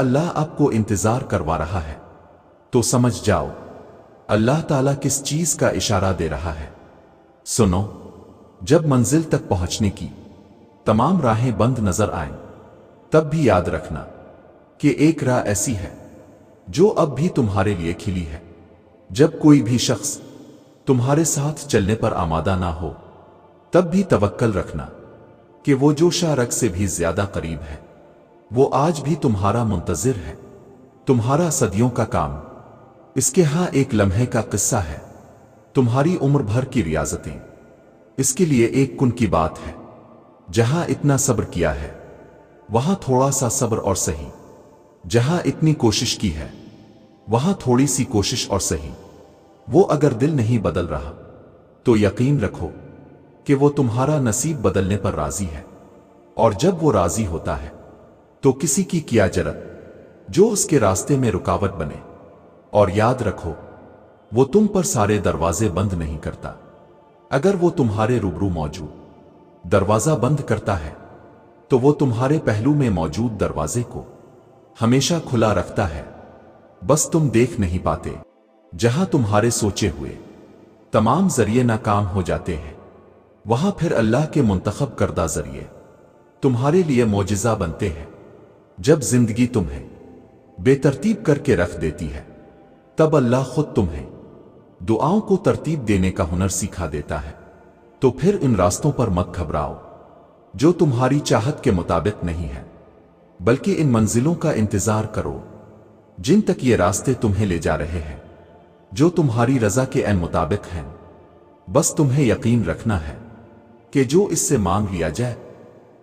اللہ آپ کو انتظار کروا رہا ہے تو سمجھ جاؤ اللہ تعالیٰ کس چیز کا اشارہ دے رہا ہے۔ سنو، جب منزل تک پہنچنے کی تمام راہیں بند نظر آئیں تب بھی یاد رکھنا کہ ایک راہ ایسی ہے جو اب بھی تمہارے لیے کھلی ہے۔ جب کوئی بھی شخص تمہارے ساتھ چلنے پر آمادہ نہ ہو تب بھی توکل رکھنا کہ وہ جو شارک سے بھی زیادہ قریب ہے وہ آج بھی تمہارا منتظر ہے، تمہارا صدیوں کا کام۔ اس کے ہاں ایک لمحے کا قصہ ہے، تمہاری عمر بھر کی ریاضتیں۔ اس کے لیے ایک کن کی بات ہے، جہاں اتنا صبر کیا ہے وہاں تھوڑا سا صبر اور سہی، جہاں اتنی کوشش کی ہے وہاں تھوڑی سی کوشش اور سہی۔ وہ اگر دل نہیں بدل رہا تو یقین رکھو کہ وہ تمہارا نصیب بدلنے پر راضی ہے، اور جب وہ راضی ہوتا ہے تو کسی کی کیا جرت جو اس کے راستے میں رکاوٹ بنے۔ اور یاد رکھو وہ تم پر سارے دروازے بند نہیں کرتا، اگر وہ تمہارے روبرو موجود دروازہ بند کرتا ہے تو وہ تمہارے پہلو میں موجود دروازے کو ہمیشہ کھلا رکھتا ہے، بس تم دیکھ نہیں پاتے۔ جہاں تمہارے سوچے ہوئے تمام ذریعے ناکام ہو جاتے ہیں وہاں پھر اللہ کے منتخب کردہ ذریعے تمہارے لیے معجزہ بنتے ہیں۔ جب زندگی تمہیں بے ترتیب کر کے رکھ دیتی ہے تب اللہ خود تمہیں دعاؤں کو ترتیب دینے کا ہنر سکھا دیتا ہے۔ تو پھر ان راستوں پر مت گھبراؤ جو تمہاری چاہت کے مطابق نہیں ہے، بلکہ ان منزلوں کا انتظار کرو جن تک یہ راستے تمہیں لے جا رہے ہیں، جو تمہاری رضا کے عین مطابق ہیں۔ بس تمہیں یقین رکھنا ہے کہ جو اس سے مانگ لیا جائے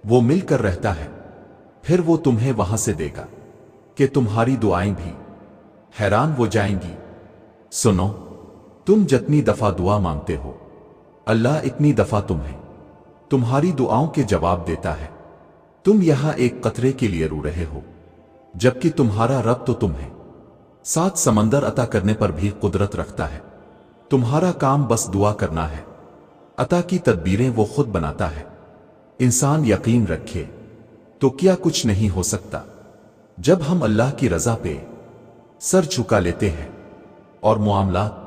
وہ مل کر رہتا ہے، پھر وہ تمہیں وہاں سے دے گا کہ تمہاری دعائیں بھی حیران ہو جائیں گی۔ سنو، تم جتنی دفعہ دعا مانگتے ہو اللہ اتنی دفعہ تمہیں تمہاری دعاؤں کے جواب دیتا ہے۔ تم یہاں ایک قطرے کے لیے رو رہے ہو جبکہ تمہارا رب تو تمہیں 7 سمندر عطا کرنے پر بھی قدرت رکھتا ہے۔ تمہارا کام بس دعا کرنا ہے، عطا کی تدبیریں وہ خود بناتا ہے۔ انسان یقین رکھے تو کیا کچھ نہیں ہو سکتا۔ جب ہم اللہ کی رضا پہ سر جھکا لیتے ہیں اور معاملات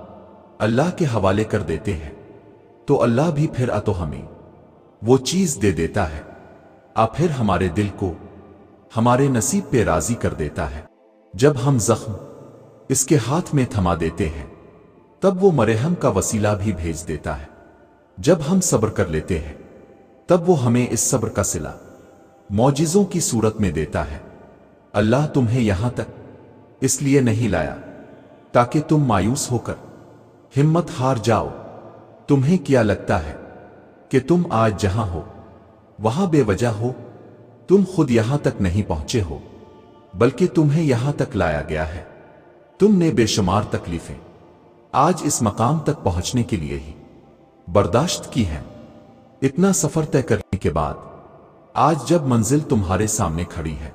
اللہ کے حوالے کر دیتے ہیں تو اللہ بھی پھر تو ہمیں وہ چیز دے دیتا ہے، پھر ہمارے دل کو ہمارے نصیب پہ راضی کر دیتا ہے۔ جب ہم زخم اس کے ہاتھ میں تھما دیتے ہیں تب وہ مرہم کا وسیلہ بھی بھیج دیتا ہے۔ جب ہم صبر کر لیتے ہیں تب وہ ہمیں اس صبر کا صلہ معجزوں کی صورت میں دیتا ہے۔ اللہ تمہیں یہاں تک اس لیے نہیں لایا تاکہ تم مایوس ہو کر ہمت ہار جاؤ۔ تمہیں کیا لگتا ہے کہ تم آج جہاں ہو وہاں بے وجہ ہو؟ تم خود یہاں تک نہیں پہنچے ہو بلکہ تمہیں یہاں تک لایا گیا ہے۔ تم نے بے شمار تکلیفیں آج اس مقام تک پہنچنے کے لیے ہی برداشت کی ہیں۔ اتنا سفر طے کرنے کے بعد آج جب منزل تمہارے سامنے کھڑی ہے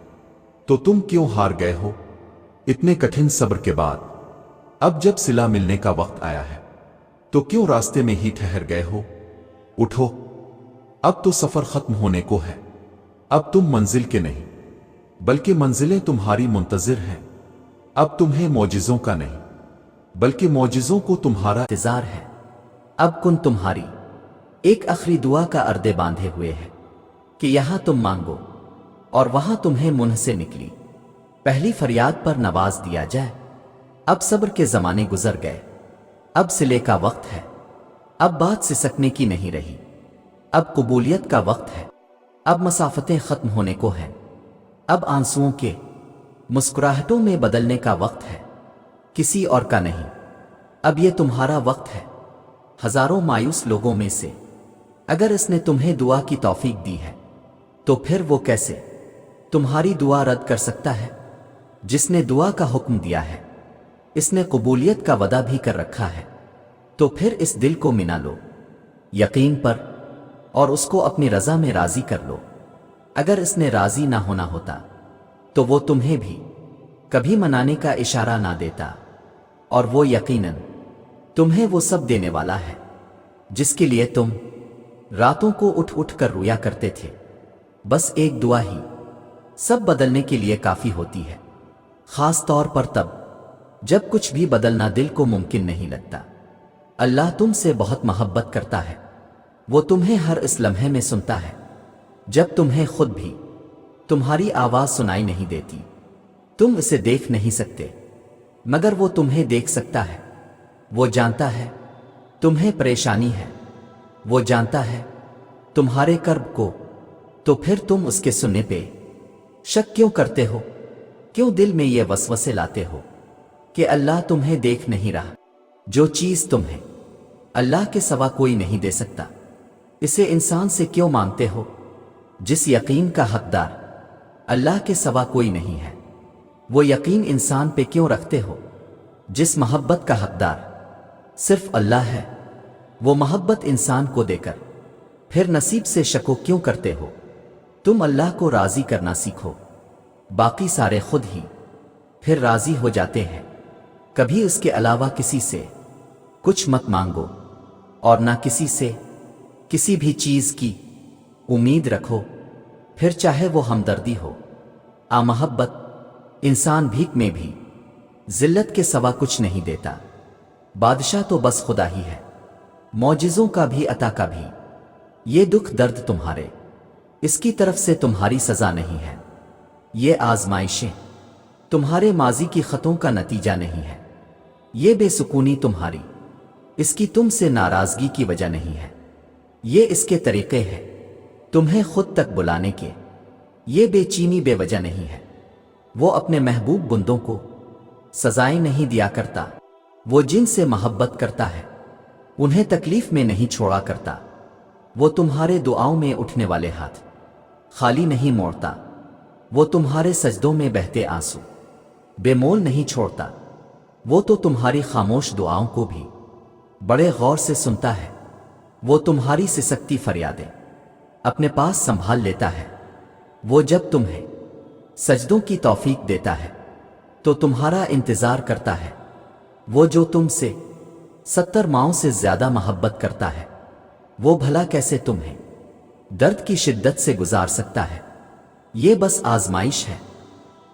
تو تم کیوں ہار گئے ہو؟ اتنے کٹھن صبر کے بعد اب جب صلہ ملنے کا وقت آیا ہے تو کیوں راستے میں ہی ٹھہر گئے ہو؟ اٹھو، اب تو سفر ختم ہونے کو ہے۔ اب تم منزل کے نہیں بلکہ منزلیں تمہاری منتظر ہیں۔ اب تمہیں معجزوں کا نہیں بلکہ معجزوں کو تمہارا انتظار ہے۔ اب کن تمہاری ایک آخری دعا کا اردے باندھے ہوئے ہے کہ یہاں تم مانگو اور وہاں تمہیں منہ سے نکلی پہلی فریاد پر نواز دیا جائے۔ اب صبر کے زمانے گزر گئے، اب صلے کا وقت ہے، اب بات سسکنے کی نہیں رہی، اب قبولیت کا وقت ہے، اب مسافتیں ختم ہونے کو ہیں، اب آنسوؤں کے مسکراہٹوں میں بدلنے کا وقت ہے، کسی اور کا نہیں۔ اب یہ تمہارا وقت ہے۔ ہزاروں مایوس لوگوں میں سے اگر اس نے تمہیں دعا کی توفیق دی ہے تو پھر وہ کیسے تمہاری دعا رد کر سکتا ہے؟ جس نے دعا کا حکم دیا ہے اس نے قبولیت کا وعدہ بھی کر رکھا ہے، تو پھر اس دل کو منا لو یقین پر اور اس کو اپنی رضا میں راضی کر لو۔ اگر اس نے راضی نہ ہونا ہوتا تو وہ تمہیں بھی کبھی منانے کا اشارہ نہ دیتا، اور وہ یقیناً تمہیں وہ سب دینے والا ہے جس کے لیے تم راتوں کو اٹھ اٹھ کر رویا کرتے تھے۔ بس ایک دعا ہی سب بدلنے کے لیے کافی ہوتی ہے۔ خاص طور پر تب جب کچھ بھی بدلنا دل کو ممکن نہیں لگتا۔ اللہ تم سے بہت محبت کرتا ہے، وہ تمہیں ہر اس لمحے میں سنتا ہے جب تمہیں خود بھی تمہاری آواز سنائی نہیں دیتی۔ تم اسے دیکھ نہیں سکتے مگر وہ تمہیں دیکھ سکتا ہے۔ وہ جانتا ہے تمہیں پریشانی ہے، وہ جانتا ہے تمہارے کرب کو، تو پھر تم اس کے سننے پہ شک کیوں کرتے ہو؟ کیوں دل میں یہ وسوسے لاتے ہو کہ اللہ تمہیں دیکھ نہیں رہا؟ جو چیز تمہیں اللہ کے سوا کوئی نہیں دے سکتا، اسے انسان سے کیوں مانگتے ہو؟ جس یقین کا حقدار اللہ کے سوا کوئی نہیں ہے، وہ یقین انسان پہ کیوں رکھتے ہو؟ جس محبت کا حقدار صرف اللہ ہے، وہ محبت انسان کو دے کر پھر نصیب سے شکو کیوں کرتے ہو؟ تم اللہ کو راضی کرنا سیکھو، باقی سارے خود ہی پھر راضی ہو جاتے ہیں۔ کبھی اس کے علاوہ کسی سے کچھ مت مانگو اور نہ کسی سے کسی بھی چیز کی امید رکھو، پھر چاہے وہ ہمدردی ہو۔ محبت انسان بھیک میں بھی ذلت کے سوا کچھ نہیں دیتا۔ بادشاہ تو بس خدا ہی ہے، معجزوں کا بھی عطا کا بھی۔ یہ دکھ درد تمہارے اس کی طرف سے تمہاری سزا نہیں ہے، یہ آزمائشیں تمہارے ماضی کی خطوں کا نتیجہ نہیں ہے، یہ بے سکونی تمہاری اس کی تم سے ناراضگی کی وجہ نہیں ہے، یہ اس کے طریقے ہیں تمہیں خود تک بلانے کے، یہ بے چینی بے وجہ نہیں ہے۔ وہ اپنے محبوب بندوں کو سزائیں نہیں دیا کرتا، وہ جن سے محبت کرتا ہے انہیں تکلیف میں نہیں چھوڑا کرتا۔ وہ تمہارے دعاؤں میں اٹھنے والے ہاتھ خالی نہیں موڑتا، وہ تمہارے سجدوں میں بہتے آنسو بے مول نہیں چھوڑتا۔ وہ تو تمہاری خاموش دعاؤں کو بھی بڑے غور سے سنتا ہے، وہ تمہاری سسکتی فریادیں اپنے پاس سنبھال لیتا ہے۔ وہ جب تمہیں سجدوں کی توفیق دیتا ہے تو تمہارا انتظار کرتا ہے۔ وہ جو تم سے 70 ماؤں سے زیادہ محبت کرتا ہے، وہ بھلا کیسے تمہیں درد کی شدت سے گزار سکتا ہے؟ یہ بس آزمائش ہے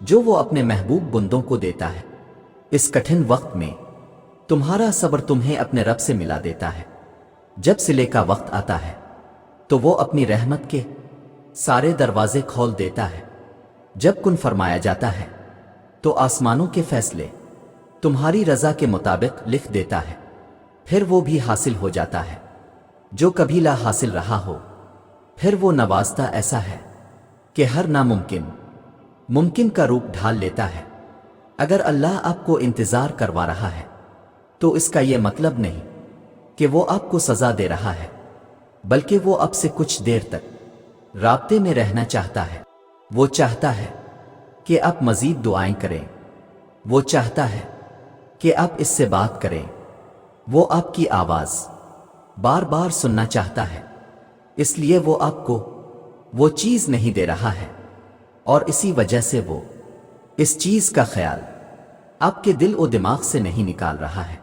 جو وہ اپنے محبوب بندوں کو دیتا ہے۔ اس کٹھن وقت میں تمہارا صبر تمہیں اپنے رب سے ملا دیتا ہے۔ جب صلے کا وقت آتا ہے تو وہ اپنی رحمت کے سارے دروازے کھول دیتا ہے۔ جب کن فرمایا جاتا ہے تو آسمانوں کے فیصلے تمہاری رضا کے مطابق لکھ دیتا ہے، پھر وہ بھی حاصل ہو جاتا ہے جو کبھی لا حاصل رہا ہو۔ پھر وہ نوازتا ایسا ہے کہ ہر ناممکن ممکن کا روپ ڈھال لیتا ہے۔ اگر اللہ آپ کو انتظار کروا رہا ہے تو اس کا یہ مطلب نہیں کہ وہ آپ کو سزا دے رہا ہے، بلکہ وہ آپ سے کچھ دیر تک رابطے میں رہنا چاہتا ہے۔ وہ چاہتا ہے کہ آپ مزید دعائیں کریں، وہ چاہتا ہے کہ آپ اس سے بات کریں، وہ آپ کی آواز بار بار سننا چاہتا ہے، اس لیے وہ آپ کو وہ چیز نہیں دے رہا ہے، اور اسی وجہ سے وہ اس چیز کا خیال آپ کے دل و دماغ سے نہیں نکال رہا ہے۔